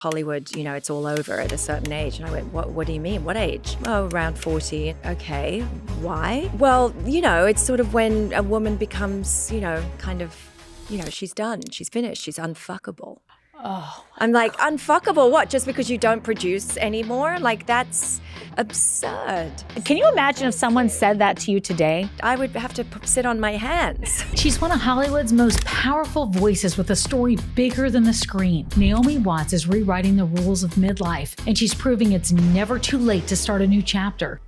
Hollywood, it's all over at a certain age. And I went, what do you mean? What age? Oh, around 40. Okay, why? Well, it's sort of when a woman becomes, she's done, she's finished, she's unfuckable. Oh, I'm like, unfuckable what? Just because you don't produce anymore? Like, that's absurd. Can you imagine if someone said that to you today? I would have to sit on my hands. She's one of Hollywood's most powerful voices with a story bigger than the screen. Naomi Watts is rewriting the rules of midlife, and she's proving it's never too late to start a new chapter.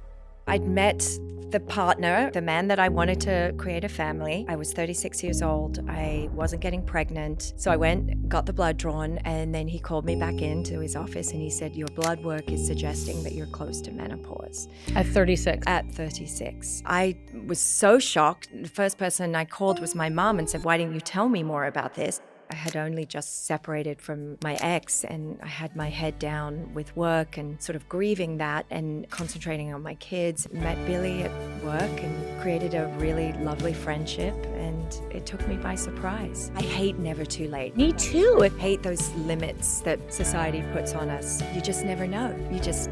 I'd met the partner, the man that I wanted to create a family. I was 36 years old. I wasn't getting pregnant. So I went, got the blood drawn, and then he called me back into his office and he said, your blood work is suggesting that you're close to menopause. At 36? At 36. I was so shocked. The first person I called was my mom and said, why didn't you tell me more about this? I had only just separated from my ex and I had my head down with work and sort of grieving that and concentrating on my kids. Met Billy at work and created a really lovely friendship, and it took me by surprise. I hate never too late. Me too. I hate those limits that society puts on us. You just never know. You just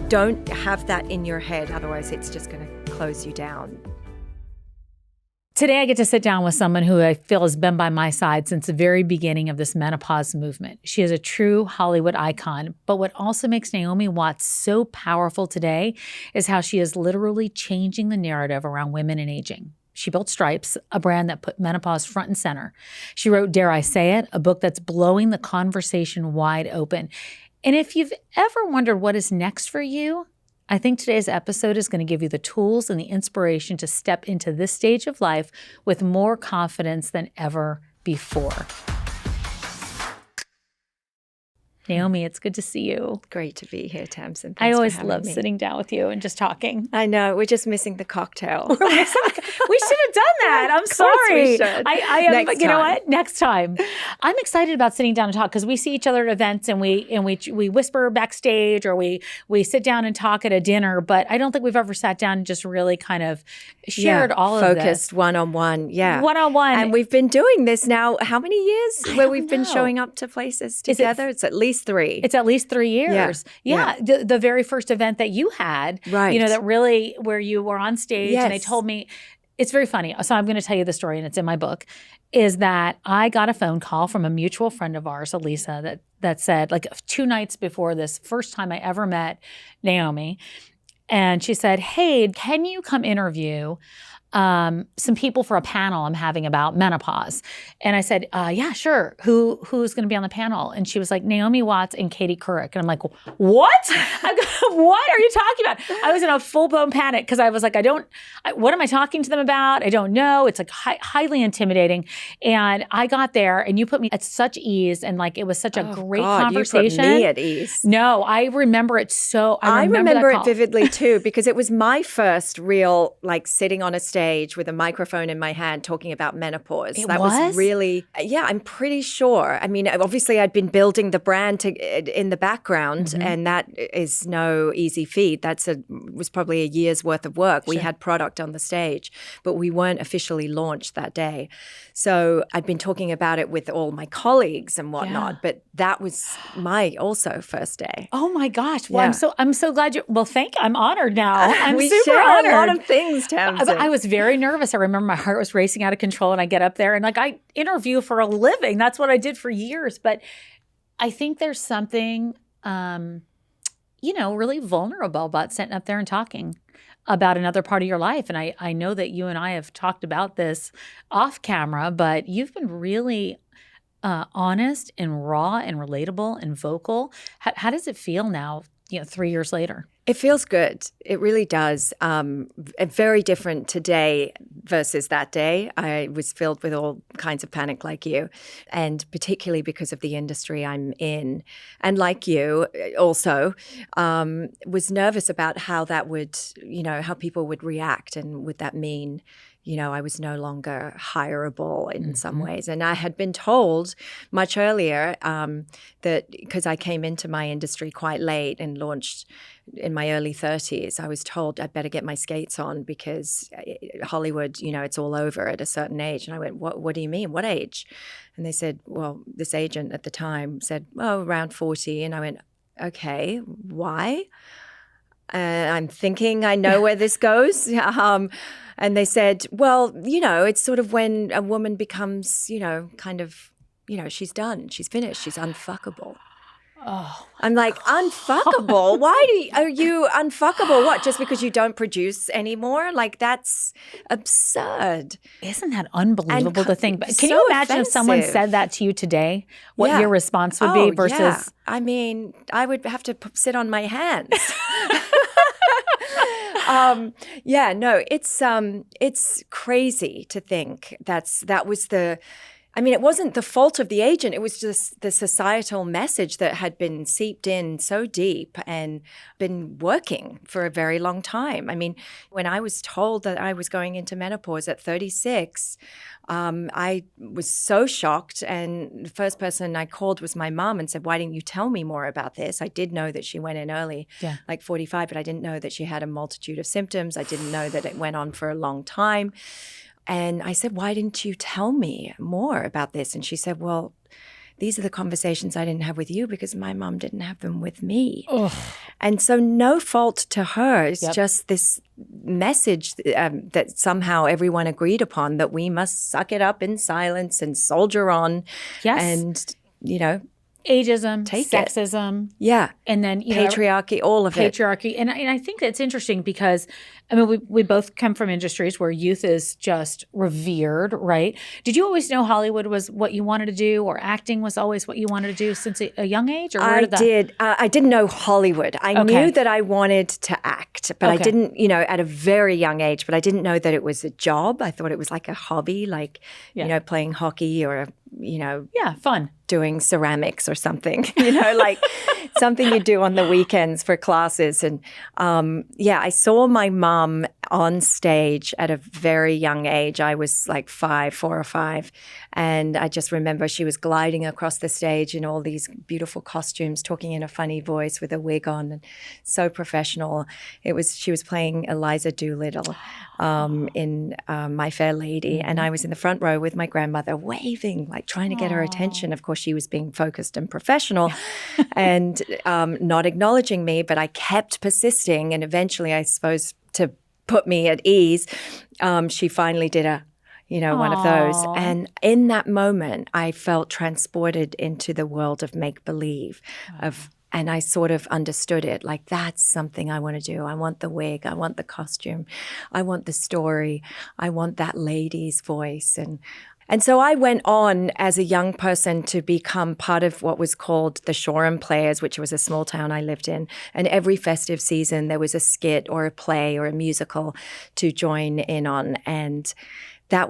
don't have that in your head, otherwise it's just going to close you down. Today, I get to sit down with someone who I feel has been by my side since the very beginning of this menopause movement. She is a true Hollywood icon, but what also makes Naomi Watts so powerful today is how she is literally changing the narrative around women and aging. She built Stripes, a brand that put menopause front and center. She wrote Dare I Say It, a book that's blowing the conversation wide open. And if you've ever wondered what is next for you, I think today's episode is going to give you the tools and the inspiration to step into this stage of life with more confidence than ever before. Naomi, it's good to see you. Great to be here, Tamsen. I always love sitting down with you and just talking. I know. We're just missing the cocktail. We should have done that. I'm sorry. We should. I am. You know what? Next time. I'm excited about sitting down and talk because we see each other at events and we whisper backstage or we sit down and talk at a dinner. But I don't think we've ever sat down and just really kind of shared all of this. Focused one-on-one. Yeah. One-on-one. And we've been doing this now how many years where we've been showing up to places together? It's at least 3. It's at least 3 years. Yeah. The very first event that you had, right. That really where you were on stage and they told me, it's very funny. So I'm going to tell you the story and it's in my book, is that I got a phone call from a mutual friend of ours, Elisa, that said like 2 nights before this first time I ever met Naomi. And she said, hey, can you come interview some people for a panel I'm having about menopause? And I said, yeah, sure. Who's going to be on the panel? And she was like, Naomi Watts and Katie Couric. And I'm like, what? What are you talking about? I was in a full-blown panic because I was like, what am I talking to them about? I don't know. It's like highly intimidating. And I got there and you put me at such ease and like it was such a great conversation. You put me at ease. No, I remember it so. I remember it vividly too because it was my first real like sitting on a stage with a microphone in my hand talking about menopause. That was really, I'm pretty sure. I mean, obviously I'd been building the brand in the background and that is no easy feat. Was probably a year's worth of work. Sure. We had product on the stage, but we weren't officially launched that day. So I'd been talking about it with all my colleagues and whatnot, but that was my also first day. Oh my gosh. Well, I'm so glad I'm honored now. I'm we super share honored. a lot of things, Tamsen. I was very nervous. I remember my heart was racing out of control and I get up there and like I interview for a living. That's what I did for years. But I think there's something, really vulnerable about sitting up there and talking about another part of your life. And I know that you and I have talked about this off camera, but you've been really honest and raw and relatable and vocal. How does it feel now, 3 years later? It feels good. It really does. Very different today versus that day. I was filled with all kinds of panic like you, and particularly because of the industry I'm in. And like you also, was nervous about how that would, how people would react and would that mean, I was no longer hireable in some ways. And I had been told much earlier that because I came into my industry quite late and launched in my early 30s, I was told I'd better get my skates on because Hollywood, it's all over at a certain age. And I went, what do you mean? What age? And they said, well, this agent at the time said, oh, around 40. And I went, okay, why? I'm thinking I know where this goes. And they said, well, it's sort of when a woman becomes, kind of, she's done. She's finished. She's unfuckable. Oh, I'm like, unfuckable? Why are you unfuckable? What, just because you don't produce anymore? Like, that's absurd. Isn't that unbelievable to think? But can you imagine if someone said that to you today? What your response would be versus? Yeah. I mean, I would have to sit on my hands. It's crazy to think that was it wasn't the fault of the agent. It was just the societal message that had been seeped in so deep and been working for a very long time. I mean, when I was told that I was going into menopause at 36, I was so shocked. And the first person I called was my mom and said, why didn't you tell me more about this? I did know that she went in early, like 45, but I didn't know that she had a multitude of symptoms. I didn't know that it went on for a long time. And I said, why didn't you tell me more about this? And she said, well, these are the conversations I didn't have with you because my mom didn't have them with me. Ugh. And so no fault to her. It's just this message that somehow everyone agreed upon that we must suck it up in silence and soldier on. Yes. And, ageism, sexism. Yeah. And then, patriarchy, all of it. Patriarchy. And I think that's interesting because, we both come from industries where youth is just revered, right? Did you always know Hollywood was what you wanted to do or acting was always what you wanted to do since a young age? Or I did. I didn't know Hollywood. I knew that I wanted to act, but I didn't, at a very young age, but I didn't know that it was a job. I thought it was like a hobby, like, playing hockey or, fun. Doing ceramics or something, like something you do on the weekends for classes. And I saw my mom on stage at a very young age. I was like 4 or 5. And I just remember she was gliding across the stage in all these beautiful costumes, talking in a funny voice with a wig on, and so professional. She was playing Eliza Doolittle in My Fair Lady. And I was in the front row with my grandmother waving, like trying to get her attention. Of course, she was being focused and professional and not acknowledging me, but I kept persisting. And eventually, I suppose, to put me at ease, she finally did one of those. And in that moment, I felt transported into the world of make-believe, and I sort of understood it. Like, that's something I want to do. I want the wig. I want the costume. I want the story. I want that lady's voice. And so I went on as a young person to become part of what was called the Shoreham Players, which was a small town I lived in. And every festive season, there was a skit or a play or a musical to join in on. And that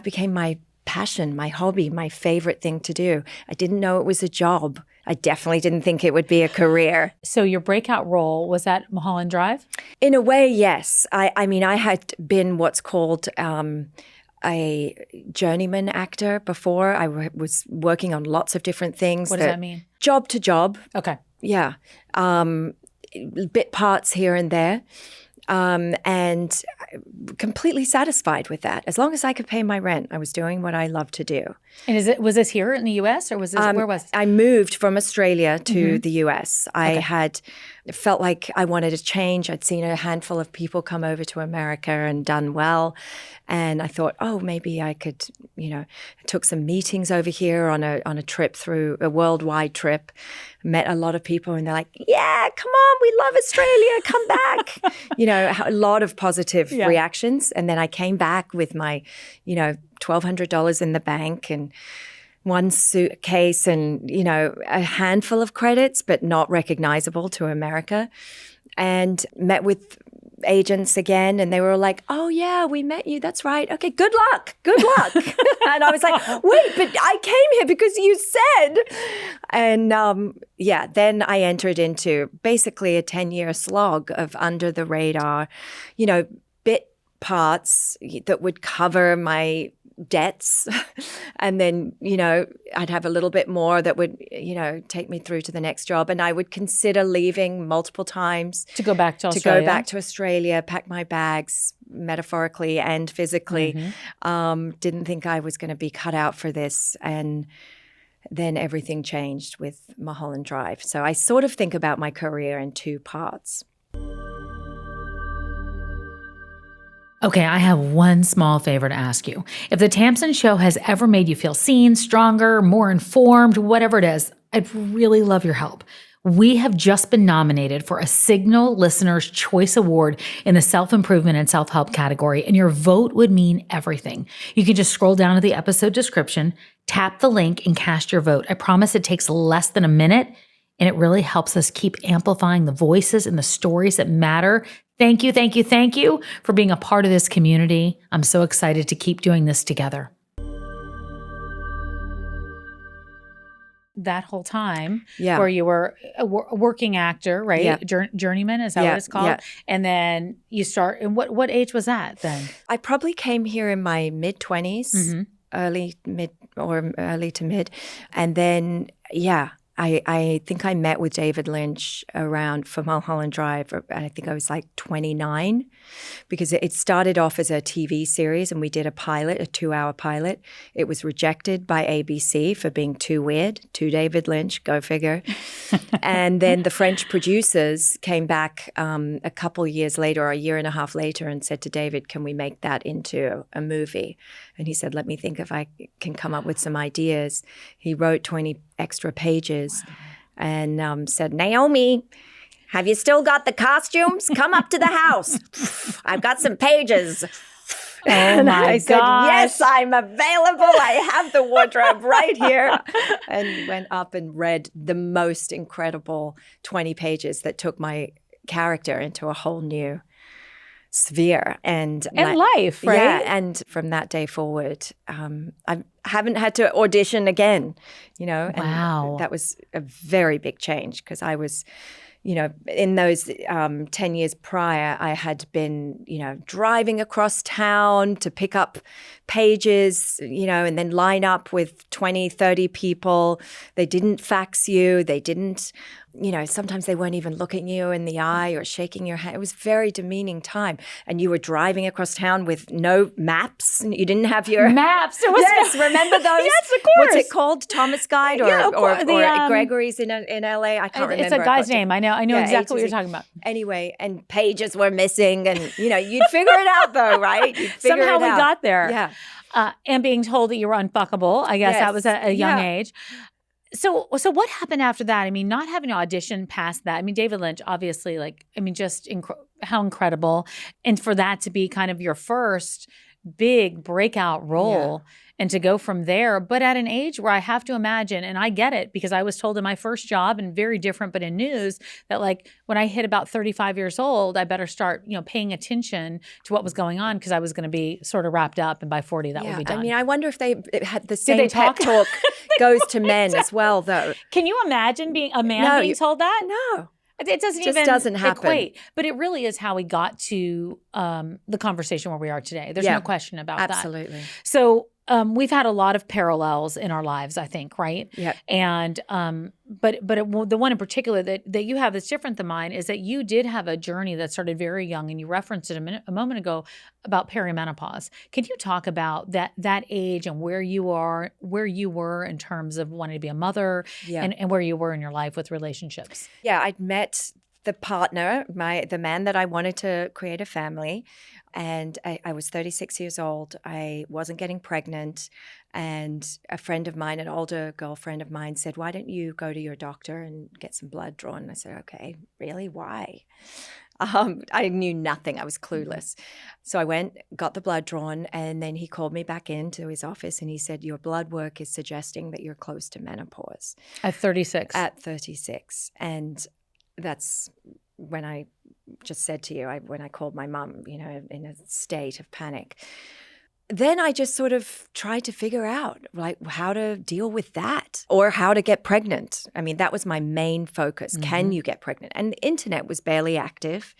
became my passion, my hobby, my favorite thing to do. I didn't know it was a job. I definitely didn't think it would be a career. So your breakout role was at Mulholland Drive? In a way, yes. I had been what's called a journeyman actor before. I was working on lots of different things. What does that mean? Job to job. Okay. Yeah. Bit parts here and there. And completely satisfied with that. As long as I could pay my rent, I was doing what I love to do. And was this here in the U.S. or was this, where was it? I moved from Australia to the U.S. I had felt like I wanted a change. I'd seen a handful of people come over to America and done well. And I thought, maybe I could, I took some meetings over here on a trip through a worldwide trip, met a lot of people, and they're like, yeah, come on, we love Australia, come back. A lot of positive reactions. And then I came back with my, $1,200 in the bank and one suitcase and, a handful of credits, but not recognizable to America. And met with agents again, and they were like, oh, yeah, we met you. That's right. Okay, good luck. And I was like, wait, but I came here because you said. And then I entered into basically a 10-year slog of under the radar, bit parts that would cover my debts. And then, I'd have a little bit more that would, take me through to the next job. And I would consider leaving multiple times. To go back to Australia? To go back to Australia, pack my bags metaphorically and physically. Didn't think I was going to be cut out for this. And then everything changed with Mulholland Drive. So I sort of think about my career in two parts. Okay, I have one small favor to ask you. If the Tamsen Show has ever made you feel seen, stronger, more informed, whatever it is, I'd really love your help. We have just been nominated for a Signal Listener's Choice Award in the self-improvement and self-help category, and your vote would mean everything. You can just scroll down to the episode description, tap the link, and cast your vote. I promise it takes less than a minute, and it really helps us keep amplifying the voices and the stories that matter. Thank you, thank you, thank you for being a part of this community. I'm so excited to keep doing this together. That whole time where you were a working actor, right? Yeah. Journeyman, is that what it's called? Yeah. And then you start, and what age was that then? I probably came here in my mid-20s, early to mid. And then, I think I met with David Lynch for Mulholland Drive. I think I was like 29, because it started off as a TV series, and we did a 2-hour pilot. It was rejected by ABC for being too weird, to David Lynch, go figure. And then the French producers came back a couple years later, or a year and a half later, and said to David, can we make that into a movie? And he said, let me think if I can come up with some ideas. He wrote 20 extra pages and said, Naomi, have you still got the costumes? Come up to the house. I've got some pages. And I said, yes, I'm available. I have the wardrobe right here. And went up and read the most incredible 20 pages that took my character into a whole new sphere and life, right? Yeah, and from that day forward, I haven't had to audition again, and wow. that was a very big change, because I was, in those 10 years prior, I had been, driving across town to pick up pages, and then line up with 20, 30 people. They didn't fax you. They didn't, sometimes they weren't even looking you in the eye or shaking your hand. It was a very demeaning time. And you were driving across town with no maps. You didn't have your maps. Yes, remember those? Yes, of course. What's it called? Thomas Guide or Gregory's in LA? I can't remember. It's a guy's name. I know exactly what you're talking about. Anyway, and pages were missing, and you'd figure it out though, right? Somehow we got there. Yeah. And being told that you were unfuckable. I guess that was at a young age. So what happened after that? I mean, not having an audition past that. I mean, David Lynch, obviously, just how incredible. And for that to be kind of your first big breakout role and to go from there, but at an age where I have to imagine, and I get it because I was told in my first job, and very different, but in news, that when I hit about 35 years old, I better start, paying attention to what was going on, because I was going to be sort of wrapped up, and by 40 that would be done. I mean, I wonder if they had the same pep talk goes to men as well, though. Can you imagine being a man being told that? No. It doesn't happen. Equate. But it really is how we got to the conversation where we are today. There's no question about that. Absolutely. So we've had a lot of parallels in our lives, I think, right? Yeah. And the one in particular that you have that's different than mine is that you did have a journey that started very young, and you referenced it a moment ago about perimenopause. Can you talk about that age and where you were in terms of wanting to be a mother, and where you were in your life with relationships? Yeah, I'd met the partner, the man that I wanted to create a family. And I was 36 years old. I wasn't getting pregnant. And a friend of mine, an older girlfriend of mine, said, why don't you go to your doctor and get some blood drawn? And I said, okay, really? Why? I knew nothing. I was clueless. So I went, got the blood drawn, and then he called me back into his office and he said, your blood work is suggesting that you're close to menopause. At 36? At 36. And that's when I just said to you, when I called my mum, in a state of panic. then I just sort of tried to figure out like how to deal with that or how to get pregnant. I mean, that was my main focus. Can you get pregnant? And the internet was barely active.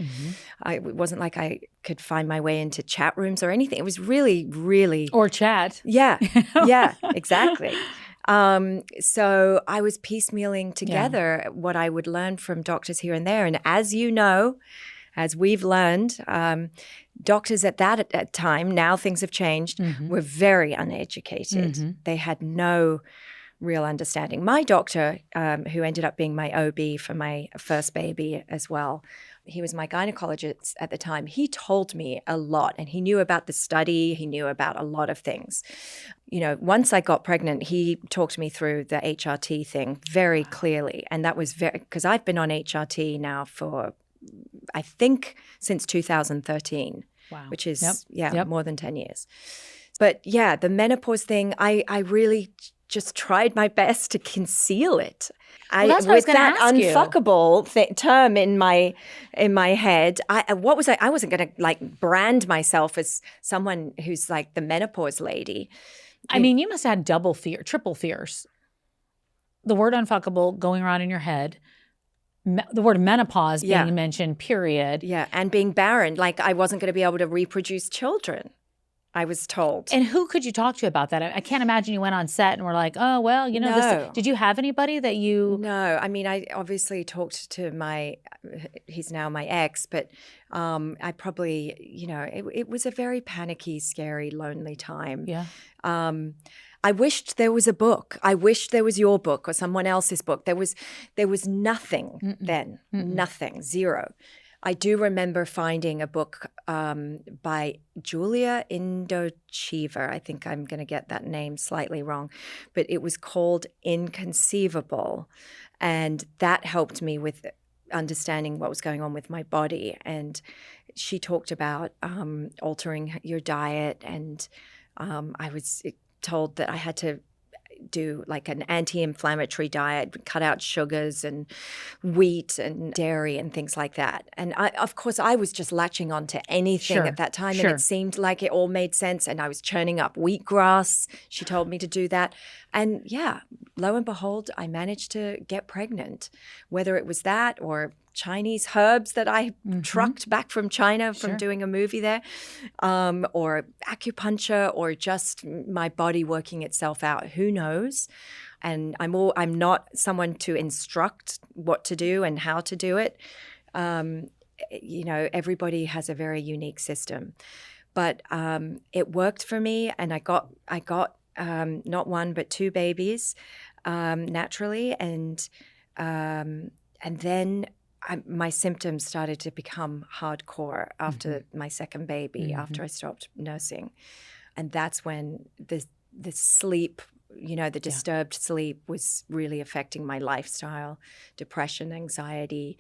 It wasn't like I could find my way into chat rooms or anything. It was really, really... Or chat. Yeah, yeah, exactly. So I was piecemealing together what I would learn from doctors here and there. And as you know, as we've learned, doctors at that time, now things have changed, were very uneducated. They had no real understanding. My doctor, who ended up being my OB for my first baby as well, he was my gynecologist at the time. He told me a lot, and he knew about the study. He knew about a lot of things. You know, once I got pregnant, he talked me through the HRT thing very clearly. And that was because I've been on HRT now for, I think, since 2013, which is, more than 10 years. But yeah, the menopause thing, I really just tried my best to conceal it. With that unfuckable term in my head, I wasn't going to like brand myself as someone who's like the menopause lady. I mean, you must have had double fear, triple fears. The word unfuckable going around in your head. The word menopause being mentioned, period. Yeah, and being barren, like I wasn't going to be able to reproduce children, I was told. And who could you talk to about that? I can't imagine you went on set and were like, oh, well, you know, this. Did you have anybody that you... No, I mean, I obviously talked to he's now my ex, but I probably, you know, it was a very panicky, scary, lonely time. Yeah. I wished there was a book. I wished there was your book or someone else's book. There was nothing then, nothing, zero. I do remember finding a book by Julia Indochever. I think I'm going to get that name slightly wrong, but it was called Inconceivable. And that helped me with understanding what was going on with my body. And she talked about altering your diet. And I was told that I had to do like an anti-inflammatory diet, cut out sugars and wheat and dairy and things like that. And of course, I was just latching on to anything at that time. And it seemed like it all made sense. And I was churning up wheatgrass. She told me to do that. And yeah, lo and behold, I managed to get pregnant, whether it was that or Chinese herbs that I trucked back from China from doing a movie there, or acupuncture, or just my body working itself out. Who knows? And I'm not someone to instruct what to do and how to do it. You know, everybody has a very unique system, but it worked for me, and I got not one but two babies naturally, and then my symptoms started to become hardcore after my second baby, after I stopped nursing. And that's when the sleep, you know, the disturbed sleep was really affecting my lifestyle, depression, anxiety,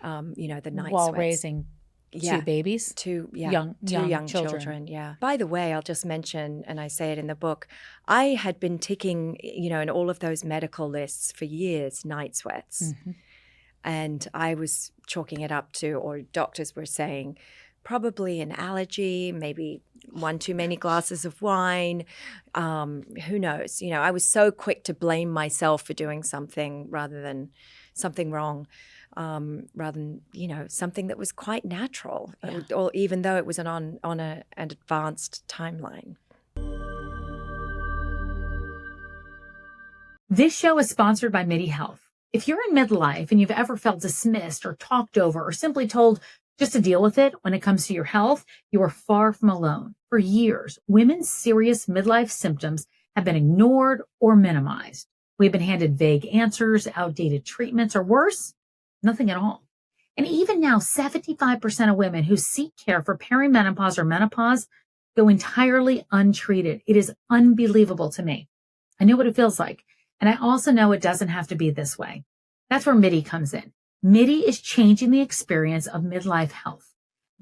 you know, the night while sweats. Raising two babies? Two young children. Yeah. By the way, I'll just mention, and I say it in the book, I had been ticking, you know, in all of those medical lists for years, night sweats. And I was chalking it up to, or doctors were saying, probably an allergy, maybe one too many glasses of wine. Who knows? You know, I was so quick to blame myself for doing something rather than something wrong, rather than, you know, something that was quite natural, or even though it was on an advanced timeline. This show is sponsored by MIDI Health. If you're in midlife and you've ever felt dismissed or talked over or simply told just to deal with it when it comes to your health, you are far from alone. For years, women's serious midlife symptoms have been ignored or minimized. We've been handed vague answers, outdated treatments, or worse, nothing at all. And even now, 75% of women who seek care for perimenopause or menopause go entirely untreated. It is unbelievable to me. I know what it feels like. And I also know it doesn't have to be this way. That's where MIDI comes in. MIDI is changing the experience of midlife health.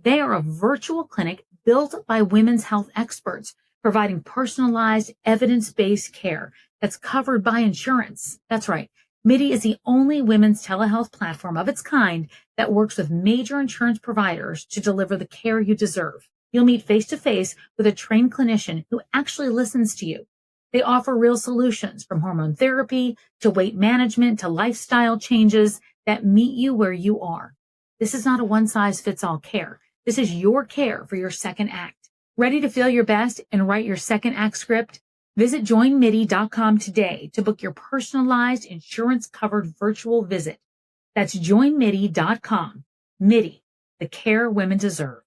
They are a virtual clinic built by women's health experts, providing personalized, evidence-based care that's covered by insurance. That's right. MIDI is the only women's telehealth platform of its kind that works with major insurance providers to deliver the care you deserve. You'll meet face-to-face with a trained clinician who actually listens to you. They offer real solutions from hormone therapy to weight management to lifestyle changes that meet you where you are. This is not a one-size-fits-all care. This is your care for your second act. Ready to feel your best and write your second act script? Visit joinmidi.com today to book your personalized insurance-covered virtual visit. That's joinmidi.com. Midi, the care women deserve.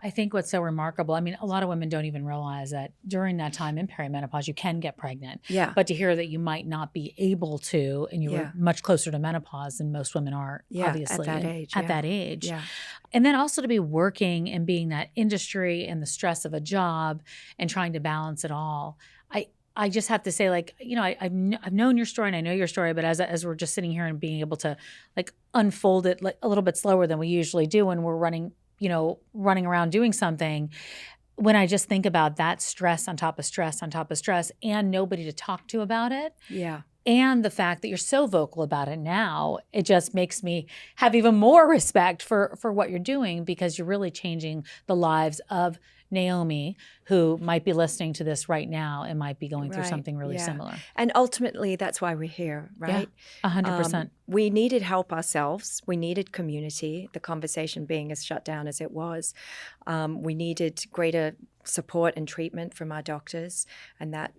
I think what's so remarkable, I mean, a lot of women don't even realize that during that time in perimenopause, you can get pregnant. Yeah. But to hear that you might not be able to, and you were much closer to menopause than most women are, obviously. At that age. Yeah. And then also to be working and being that industry and the stress of a job and trying to balance it all. I just have to say, like, you know, I've known your story and I know your story, but as we're just sitting here and being able to like unfold it like a little bit slower than we usually do when we're running around doing something, when I just think about that stress on top of stress on top of stress and nobody to talk to about it. Yeah. And the fact that you're so vocal about it now, it just makes me have even more respect for what you're doing, because you're really changing the lives of Naomi, who might be listening to this right now and might be going through something really similar. And ultimately, that's why we're here, right? Yeah, 100%. We needed help ourselves. We needed community, the conversation being as shut down as it was. We needed greater support and treatment from our doctors, and that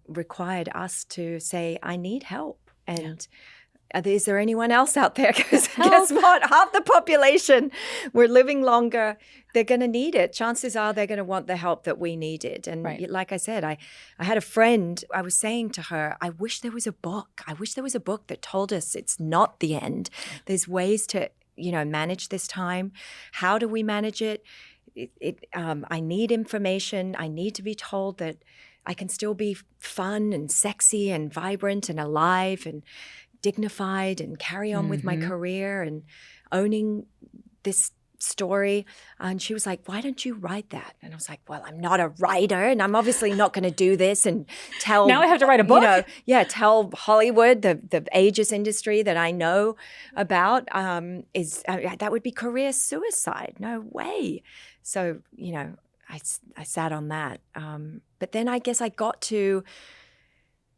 required us to say, I need help. And is there anyone else out there? Because guess what? Half the population, we're living longer. They're going to need it. Chances are they're going to want the help that we needed. And like I said, I had a friend, I was saying to her, I wish there was a book. I wish there was a book that told us it's not the end. There's ways to, manage this time. How do we manage it? I need information. I need to be told that I can still be fun and sexy and vibrant and alive and dignified and carry on with my career and owning this story. And she was like, why don't you write that? And I was like, well, I'm not a writer and I'm obviously not going to do this and tell. Now I have to write a book? Tell Hollywood, the ages industry that I know about, that would be career suicide. No way. So, I sat on that. But then I guess I got to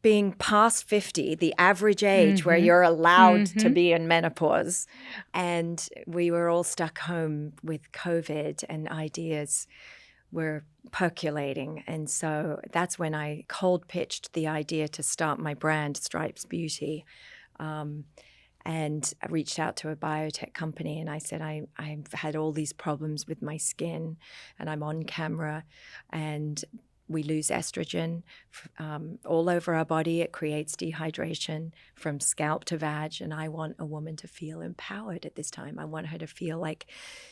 being past 50, the average age where you're allowed to be in menopause. And we were all stuck home with COVID and ideas were percolating. And so that's when I cold pitched the idea to start my brand, Stripes Beauty. And I reached out to a biotech company and I said, I've had all these problems with my skin and I'm on camera and we lose estrogen all over our body. It creates dehydration from scalp to vag. And I want a woman to feel empowered at this time. I want her to feel like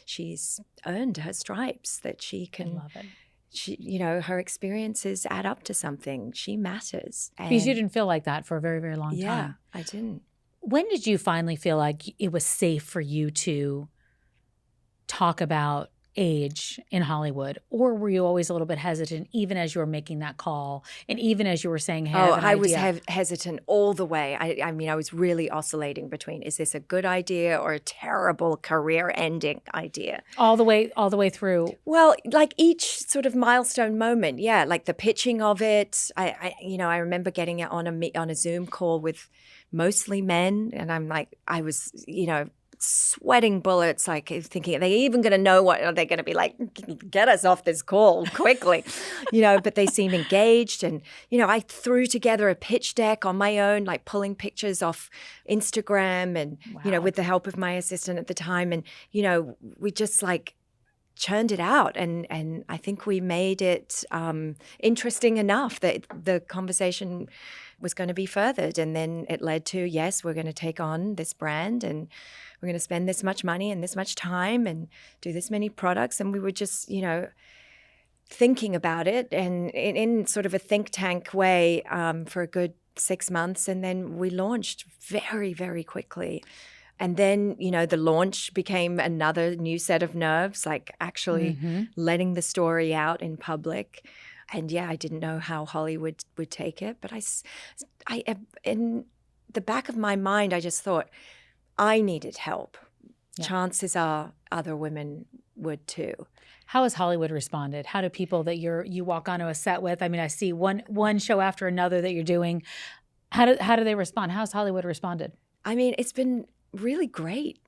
she's earned her stripes, that she can. I love it. She, her experiences add up to something. She matters. Because you didn't feel like that for a very, very long time. Yeah, I didn't. When did you finally feel like it was safe for you to talk about age in Hollywood, or were you always a little bit hesitant even as you were making that call and even as you were saying, hey, I was hesitant all the way. I mean, I was really oscillating between, is this a good idea or a terrible career-ending idea? All the way through. Well, like each sort of milestone moment, like the pitching of it. I remember getting it on a Zoom call with mostly men, and I'm like, I was, sweating bullets, like thinking, are they even going to know what are they going to be like? Get us off this call quickly, but they seem engaged. And, I threw together a pitch deck on my own, like pulling pictures off Instagram and, with the help of my assistant at the time. And, we just like churned it out. And I think we made it interesting enough that the conversation was going to be furthered. And then it led to, yes, we're going to take on this brand and we're going to spend this much money and this much time and do this many products. And we were just, thinking about it and in sort of a think tank way for a good 6 months. And then we launched very, very quickly. And then, the launch became another new set of nerves, like actually letting the story out in public. And I didn't know how Hollywood would take it. But I in the back of my mind, I just thought I needed help. chances are other women would too. How has Hollywood responded? How do people that you walk onto a set with? I mean, I see one show after another that you're doing. How do they respond? How's Hollywood responded? I mean, it's been really great.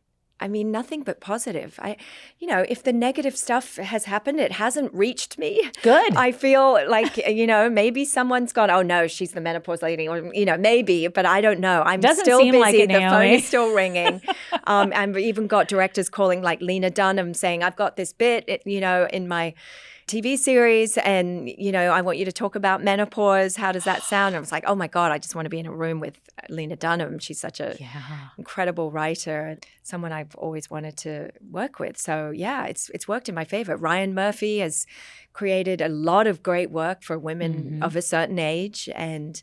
I mean, nothing but positive. If the negative stuff has happened, it hasn't reached me. Good. I feel like, maybe someone's gone, oh no, she's the menopause lady, or, maybe, but I don't know. I'm Doesn't still seem busy. like it, the phone Naomi. is still ringing. And we've even got directors calling, like Lena Dunham, saying, I've got this bit, in my TV series, and I want you to talk about menopause. How does that sound? And I was like, oh my God, I just want to be in a room with Lena Dunham. She's such a incredible writer, someone I've always wanted to work with. So yeah, it's worked in my favor. Ryan Murphy has created a lot of great work for women of a certain age, and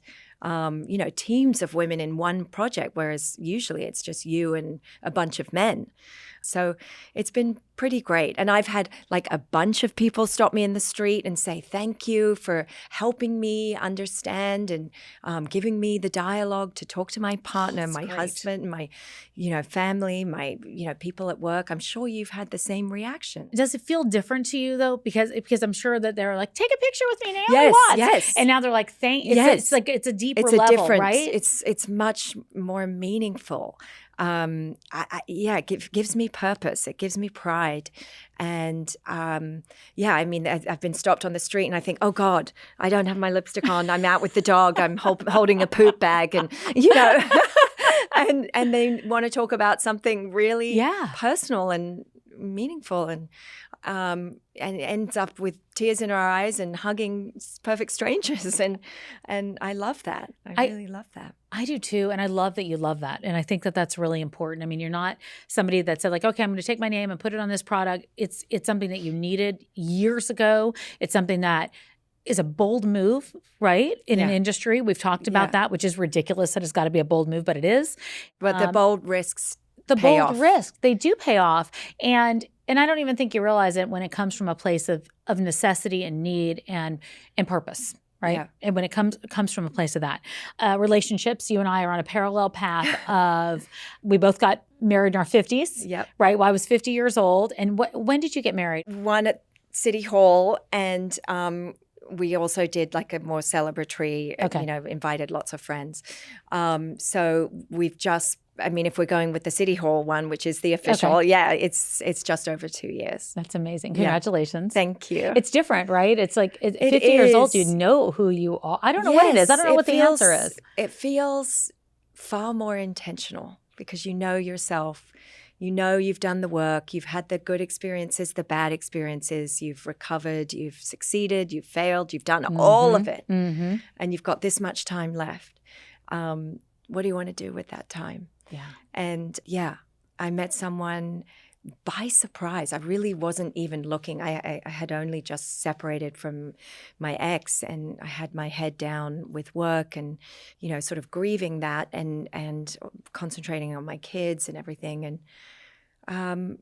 teams of women in one project, whereas usually it's just you and a bunch of men. So it's been pretty great. And I've had like a bunch of people stop me in the street and say, thank you for helping me understand and giving me the dialogue to talk to my partner, my husband, my, family, my, people at work. I'm sure you've had the same reaction. Does it feel different to you though? Because I'm sure that they're like, take a picture with me, Naomi Watts. Yes. And now they're like, it's like, it's a deeper level, right? It's much more meaningful. It gives me purpose. It gives me pride. And I've been stopped on the street and I think, oh God, I don't have my lipstick on. I'm out with the dog. I'm holding a poop bag and, and they want to talk about something really personal and meaningful and ends up with tears in our eyes and hugging perfect strangers. And I love that. I really love that. I do too. And I love that you love that. And I think that that's really important. I mean, you're not somebody that said like, okay, I'm going to take my name and put it on this product. It's something that you needed years ago. It's something that is a bold move, right? In an industry. We've talked about that, which is ridiculous that it's got to be a bold move, but it is. But the bold risks risks, they do pay off. And I don't even think you realize it when it comes from a place of necessity and need and purpose. Right. Yeah. And when it comes from a place of that. Relationships, you and I are on a parallel path of, we both got married in our 50s. Yep. Right. Well, I was 50 years old. And when did you get married? One at City Hall, and we also did like a more celebratory, invited lots of friends. So we've just, if we're going with the City Hall one, which is the official, it's just over 2 years. That's amazing. Congratulations. Thank you. It's different, right? It's like 50 years old, you know who you are. I don't know what it is. I don't know what the answer is. It feels far more intentional because you know yourself. You know you've done the work. You've had the good experiences, the bad experiences. You've recovered. You've succeeded. You've failed. You've done all of it. Mm-hmm. And you've got this much time left. What do you want to do with that time? Yeah. And I met someone by surprise. I really wasn't even looking. I had only just separated from my ex, and I had my head down with work and, sort of grieving that and concentrating on my kids and everything. And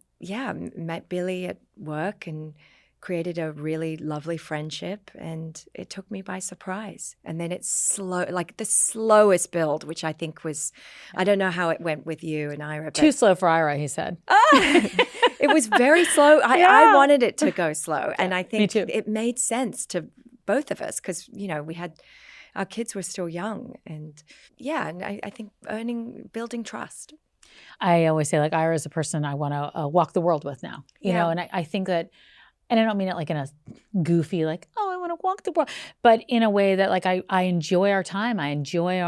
met Billy at work and created a really lovely friendship, and it took me by surprise. And then it's slow, like the slowest build, which I think was, I don't know how it went with you and Ira. Too slow for Ira, he said. It was very slow. I wanted it to go slow. And I think it made sense to both of us because, we had, our kids were still young. And and I think building trust. I always say like Ira is a person I want to walk the world with now, you know, and I think that, and I don't mean it like in a goofy, like, oh, I want to walk the world, but in a way that like I enjoy our time. I enjoy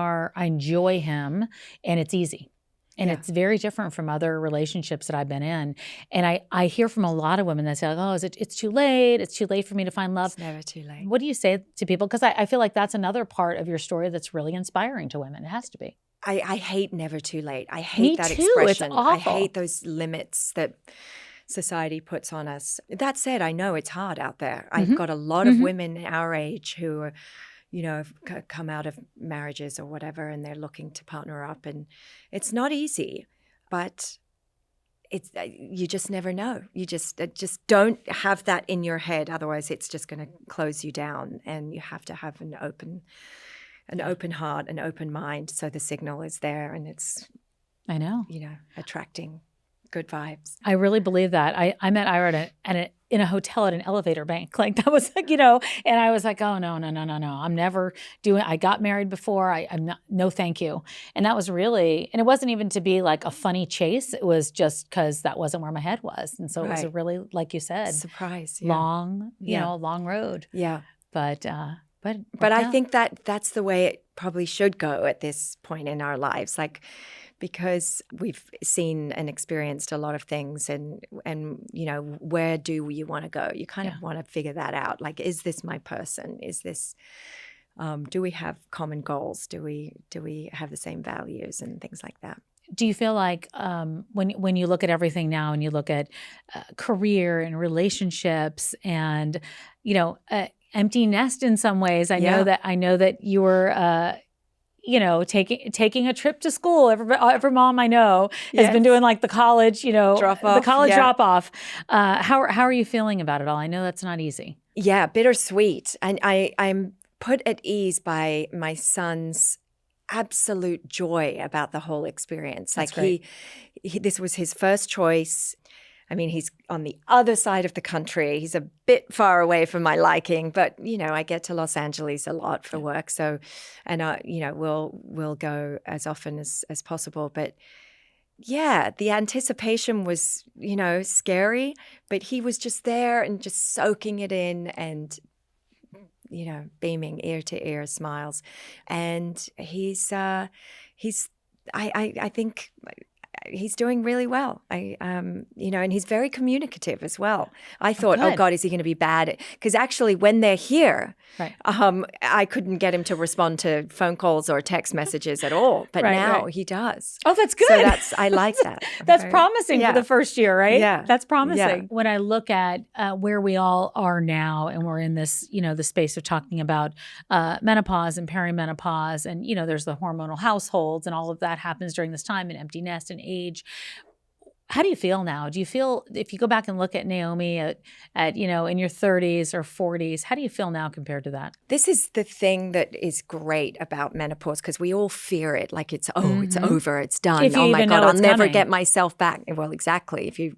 him, and it's easy. And it's very different from other relationships that I've been in. And I hear from a lot of women that say, like, oh, it's too late. It's too late for me to find love. It's never too late. What do you say to people? Because I feel like that's another part of your story that's really inspiring to women. It has to be. I hate never too late. I hate that expression. It's awful. I hate those limits that society puts on us. That said, I know it's hard out there. I've got a lot of women our age who are, have come out of marriages or whatever, and they're looking to partner up, and it's not easy, but it's you just never know. You just don't have that in your head. Otherwise, it's just going to close you down, and you have to have an open heart, an open mind, so the signal is there, and it's, attracting good vibes. I really believe that. I met Ira in a hotel at an elevator bank. Like that was like, and I was like, oh, no. I'm never doing, I got married before. I'm not, no, thank you. And that was really, and it wasn't even to be like a funny chase. It was just because that wasn't where my head was. And so it was a really, like you said, surprise, long, long road. Yeah. But I think that's the way it probably should go at this point in our lives. Like, because we've seen and experienced a lot of things and where do you want to go? You kind of want to figure that out. Like, is this my person? Is this, do we have common goals? Do we have the same values and things like that? Do you feel like when you look at everything now and you look at career and relationships and, empty nest in some ways, I know that you were, taking a trip to school. Every mom I know has been doing like the college, drop off. How are you feeling about it all? I know that's not easy. Yeah, bittersweet. And I'm put at ease by my son's absolute joy about the whole experience. That's like he this was his first choice. I mean, he's on the other side of the country. He's a bit far away from my liking, but, I get to Los Angeles a lot for work. So, and, we'll go as often as possible. But, yeah, the anticipation was, scary, but he was just there and just soaking it in and, beaming ear to ear smiles. And I think he's doing really well. And he's very communicative as well. I thought, oh God, is he going to be bad? Because actually when they're here, right. I couldn't get him to respond to phone calls or text messages at all. But now he does. Oh, that's good. So I like that. That's promising for the first year, right? Yeah. That's promising. Yeah. When I look at where we all are now and we're in this, the space of talking about menopause and perimenopause and, there's the hormonal households and all of that happens during this time and empty nest and age. How do you feel now? Do you feel, if you go back and look at Naomi at in your 30s or 40s, how do you feel now compared to that? This is the thing that is great about menopause because we all fear it like it's over, it's done. If you oh my even God, know I'll it's never coming. get myself back. Well, exactly. If you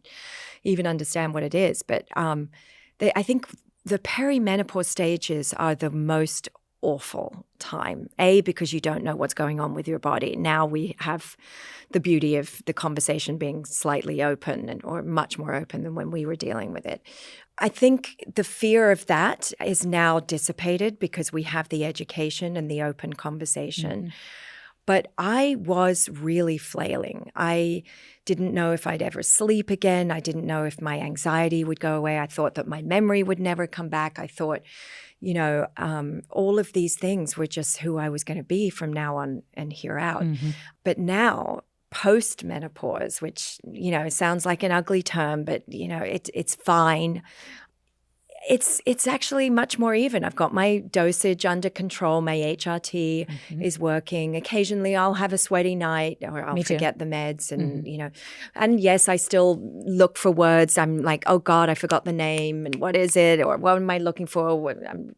even understand what it is. But I think the perimenopause stages are the most awful time. Because you don't know what's going on with your body. Now we have the beauty of the conversation being slightly open or much more open than when we were dealing with it. I think the fear of that is now dissipated because we have the education and the open conversation. Mm-hmm. But I was really flailing. I didn't know if I'd ever sleep again. I didn't know if my anxiety would go away. I thought that my memory would never come back. I thought, all of these things were just who I was going to be from now on and here out. Mm-hmm. But now, post-menopause, which, sounds like an ugly term, but, it's fine. It's actually much more even. I've got my dosage under control. My HRT is working. Occasionally I'll have a sweaty night or I'll forget the meds and, and yes, I still look for words. I'm like, oh God, I forgot the name and what is it? Or what am I looking for? Where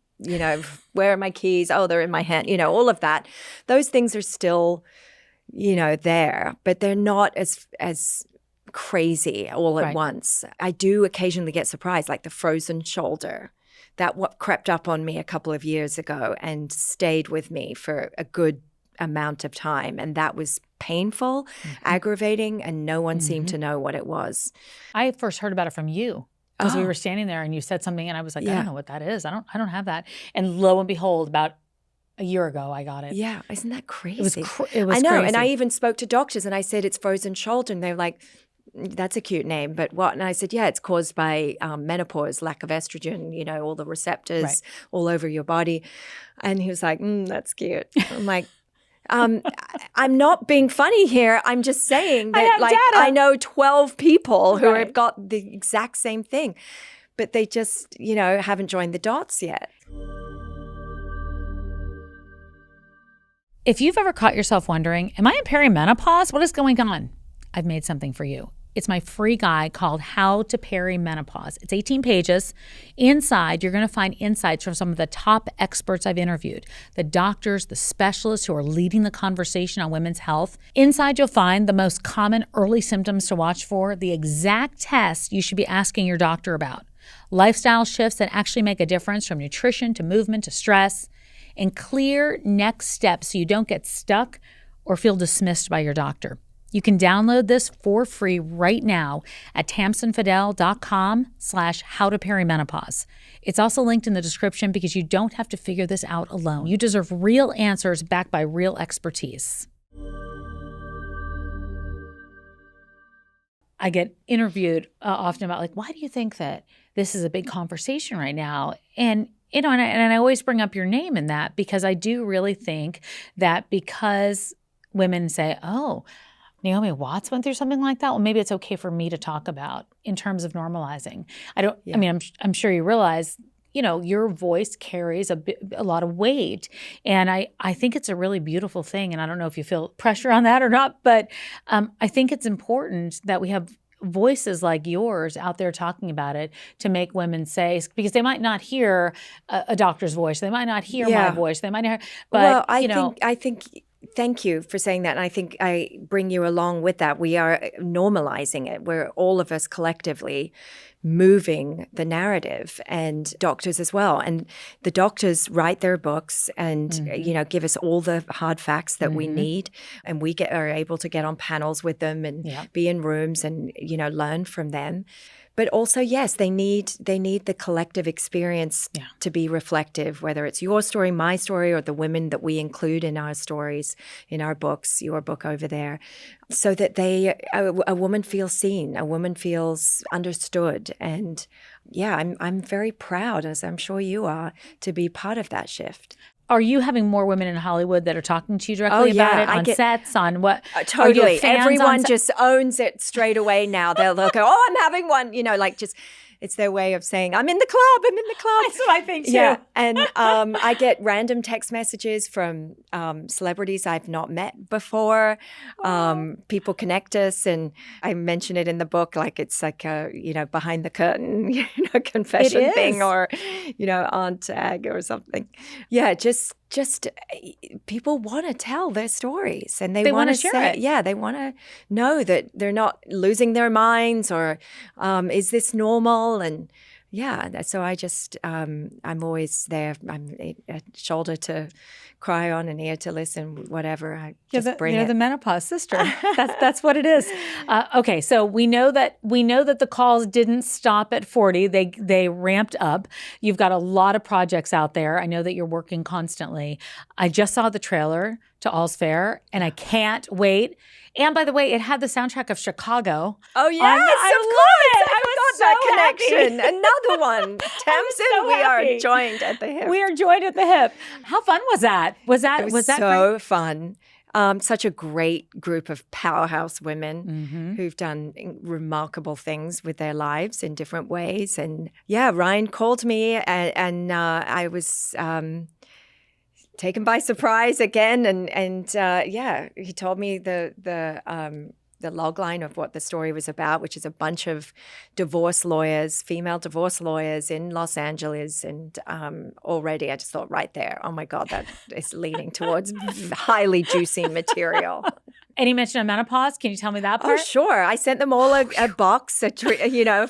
are my keys? Oh, they're in my hand. All of that. Those things are still, there, but they're not as crazy all at once. I do occasionally get surprised, like the frozen shoulder. That what crept up on me a couple of years ago and stayed with me for a good amount of time. And that was painful, aggravating, and no one seemed to know what it was. I first heard about it from you because we were standing there and you said something and I was like, I don't know what that is. I don't have that. And lo and behold, about a year ago, I got it. Yeah. Isn't that crazy? It was I know. crazy. And I even spoke to doctors and I said, it's frozen shoulder. And they were like, that's a cute name, but what? And I said, yeah, it's caused by menopause, lack of estrogen, all the receptors all over your body. And he was like, that's cute. I'm like, I'm not being funny here. I'm just saying that I know 12 people who have got the exact same thing, but they just, haven't joined the dots yet. If you've ever caught yourself wondering, am I in perimenopause? What is going on? I've made something for you. It's my free guide called How to Perimenopause. It's 18 pages. Inside, you're going to find insights from some of the top experts I've interviewed, the doctors, the specialists who are leading the conversation on women's health. Inside, you'll find the most common early symptoms to watch for, the exact tests you should be asking your doctor about, lifestyle shifts that actually make a difference from nutrition to movement to stress, and clear next steps so you don't get stuck or feel dismissed by your doctor. You can download this for free right now at tamsenfadal.com/howtoperimenopause. It's also linked in the description because you don't have to figure this out alone. You deserve real answers backed by real expertise. I get interviewed often about why do you think that this is a big conversation right now? And and I always bring up your name in that because I do really think that because women say, oh, Naomi Watts went through something like that. Well, maybe it's okay for me to talk about in terms of normalizing. I'm sure you realize, your voice carries a lot of weight. And I think it's a really beautiful thing. And I don't know if you feel pressure on that or not, but I think it's important that we have voices like yours out there talking about it to make women say, because they might not hear a doctor's voice. They might not hear my voice. They might not hear, but I think thank you for saying that. And I think I bring you along with that. We are normalizing it. We're all of us collectively moving the narrative, and doctors as well. And the doctors write their books and, give us all the hard facts that we need. And we are able to get on panels with them and be in rooms and, learn from them. But also, yes, they need the collective experience to be reflective, whether it's your story, my story, or the women that we include in our stories, in our books, your book over there, so that a woman feels seen, a woman feels understood. And I'm very proud, as I'm sure you are, to be part of that shift. Are you having more women in Hollywood that are talking to you directly about it on sets, on what? Totally. Everyone just owns it straight away now. They'll go, oh, I'm having one, it's their way of saying, I'm in the club. That's what I think too. Yeah. And I get random text messages from celebrities I've not met before. People connect us, and I mention it in the book, it's like a, behind the curtain, confession thing, or, on tag or something. Yeah, just people want to tell their stories, and they want to share it. Yeah, they want to know that they're not losing their minds, or is this normal? And so I just I'm always there. I'm a shoulder to cry on, an ear to listen, whatever. I just bring it. The menopause sister. That's what it is. Okay, so we know that the calls didn't stop at 40. They ramped up. You've got a lot of projects out there. I know that you're working constantly. I just saw the trailer to All's Fair, and I can't wait. And by the way, it had the soundtrack of Chicago. Oh yes, I love it. I got that connection. Another one. Tamsen, we are joined at the hip. We are joined at the hip. How fun was that? Was that so great? Fun. Such a great group of powerhouse women who've done remarkable things with their lives in different ways. And Ryan called me, and I was taken by surprise again, and he told me the log line of what the story was about, which is a bunch of female divorce lawyers in Los Angeles, and already I just thought right there, oh my God, that is leading towards highly juicy material. Any mention of menopause? Can you tell me that part? Oh, sure. I sent them all a box, of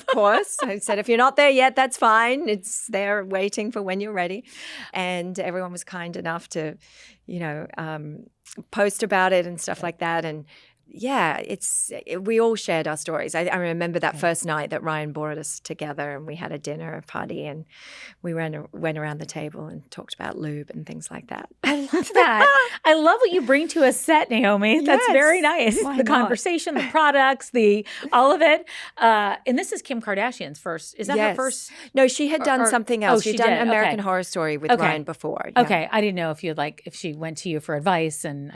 course. I said, if you're not there yet, that's fine. It's there waiting for when you're ready. And everyone was kind enough to, post about it and stuff like that. And we all shared our stories. I remember that first night that Ryan brought us together, and we had a dinner party, and we went around the table and talked about lube and things like that. I love that. I love what you bring to a set, Naomi. That's very nice. Why the not? Conversation, the products, all of it. And this is Kim Kardashian's first. Is that her first? No, she had done something else. She'd done did. American Horror Story with Ryan before. Okay. I didn't know if she went to you for advice, and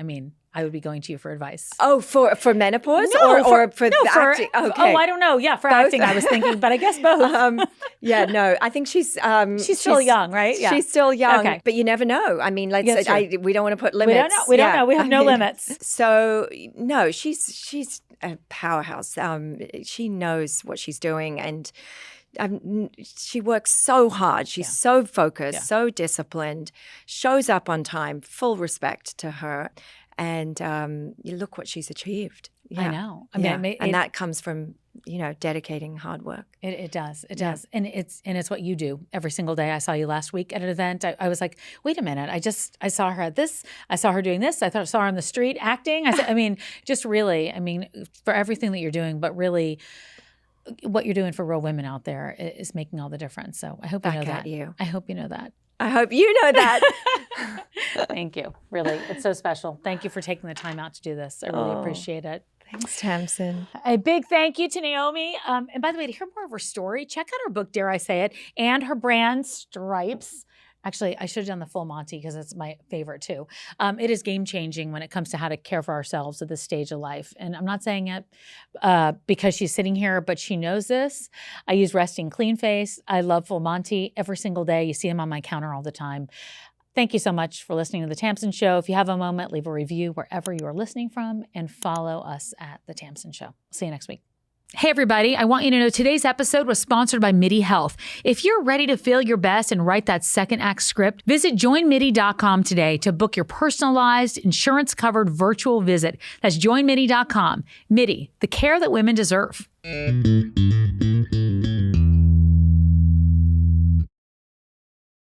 I would be going to you for advice. Oh, for menopause No, or for acting? Okay. Oh, I don't know. Yeah, for both? Acting I was thinking, but I guess both. Yeah, no, I think she's still young, right? Yeah. She's still young, okay. But you never know. I mean, we don't want to put limits. We don't know. We don't know. We have no limits. So no, she's a powerhouse. She knows what she's doing, and she works so hard. She's so focused, so disciplined, shows up on time, full respect to her. And you look what she's achieved. Yeah. I know. I mean, and that comes from, dedicating hard work. It does. It does. And it's what you do every single day. I saw you last week at an event. I was like, wait a minute. I saw her at this. I saw her doing this. I saw her on the street acting. Just really, for everything that you're doing, but really what you're doing for real women out there is making all the difference. So I hope you know that. I hope you know that. I hope you know that. Thank you. Really, it's so special. Thank you for taking the time out to do this. I really appreciate it. Thanks, Tamsen. A big thank you to Naomi. And by the way, to hear more of her story, check out her book, Dare I Say It, and her brand, Stripes. Actually, I should have done the full Monty because it's my favorite too. It is game-changing when it comes to how to care for ourselves at this stage of life. And I'm not saying it because she's sitting here, but she knows this. I use Resting Clean Face. I love Full Monty every single day. You see them on my counter all the time. Thank you so much for listening to The Tamsen Show. If you have a moment, leave a review wherever you are listening from and follow us at The Tamsen Show. See you next week. Hey, everybody. I want you to know today's episode was sponsored by MIDI Health. If you're ready to feel your best and write that second act script, visit joinmidi.com today to book your personalized, insurance-covered virtual visit. That's joinmidi.com. MIDI, the care that women deserve.